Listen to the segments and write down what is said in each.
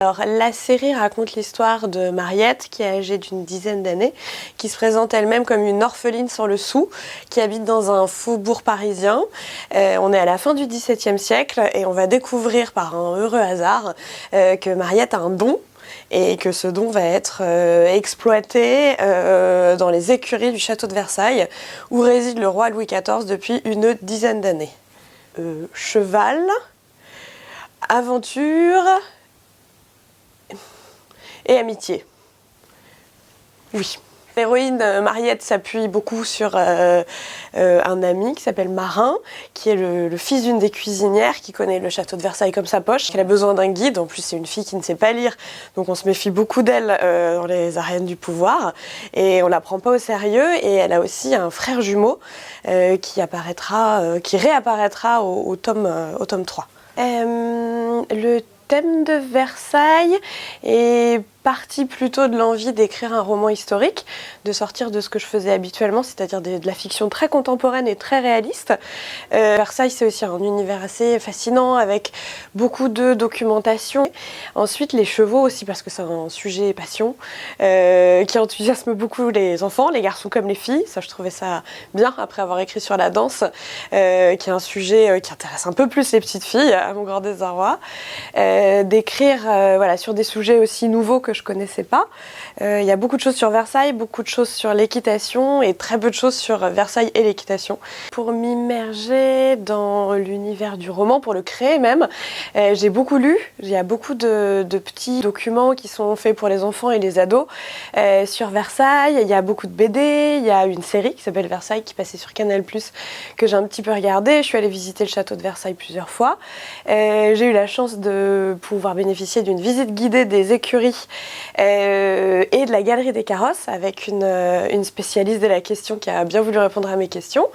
Alors, la série raconte l'histoire de Mariette, qui est âgée d'une dizaine d'années, qui se présente elle-même comme une orpheline sans le sou, qui habite dans un faubourg parisien. On est à la fin du XVIIe siècle et on va découvrir par un heureux hasard que Mariette a un don et que ce don va être exploité dans les écuries du château de Versailles, où réside le roi Louis XIV depuis une dizaine d'années. Cheval, aventure et amitié. Oui. L'héroïne Mariette s'appuie beaucoup sur un ami qui s'appelle Marin, qui est le fils d'une des cuisinières, qui connaît le château de Versailles comme sa poche. Elle a besoin d'un guide, en plus c'est une fille qui ne sait pas lire, donc on se méfie beaucoup d'elle dans les arènes du pouvoir, et on la prend pas au sérieux, et elle a aussi un frère jumeau qui réapparaîtra au tome 3. Le thème de Versailles est parti plutôt de l'envie d'écrire un roman historique, de sortir de ce que je faisais habituellement, c'est-à-dire de la fiction très contemporaine et très réaliste. Versailles, c'est aussi un univers assez fascinant avec beaucoup de documentation. Ensuite, les chevaux aussi, parce que c'est un sujet passion qui enthousiasme beaucoup les enfants, les garçons comme les filles. Ça, je trouvais ça bien après avoir écrit sur la danse, qui est un sujet qui intéresse un peu plus les petites filles, à mon grand désarroi. D'écrire voilà, sur des sujets aussi nouveaux que je connaissais pas. Il y a beaucoup de choses sur Versailles, beaucoup de choses sur l'équitation et très peu de choses sur Versailles et l'équitation. Pour m'immerger dans l'univers du roman, pour le créer même, j'ai beaucoup lu. Il y a beaucoup de petits documents qui sont faits pour les enfants et les ados sur Versailles. Il y a beaucoup de BD, il y a une série qui s'appelle Versailles qui passait sur Canal+, que j'ai un petit peu regardée. Je suis allée visiter le château de Versailles plusieurs fois. J'ai eu la chance de pouvoir bénéficier d'une visite guidée des écuries et de la galerie des carrosses avec une spécialiste de la question qui a bien voulu répondre à mes questions.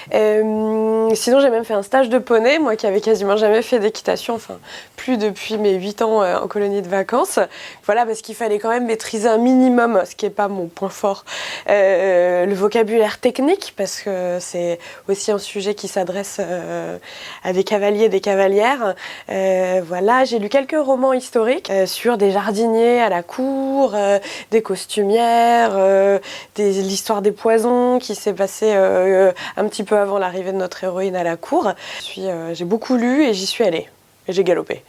Sinon, j'ai même fait un stage de poney, moi qui avais quasiment jamais fait d'équitation, enfin plus depuis mes 8 ans en colonie de vacances. Voilà, parce qu'il fallait quand même maîtriser un minimum, ce qui n'est pas mon point fort, le vocabulaire technique, parce que c'est aussi un sujet qui s'adresse à des cavaliers et des cavalières. Voilà, j'ai lu quelques romans historiques sur des jardiniers à la cour, des costumières, l'histoire des poisons qui s'est passée un petit peu avant l'arrivée de notre héroïne à la cour. J'ai beaucoup lu et j'y suis allée. Et j'ai galopé.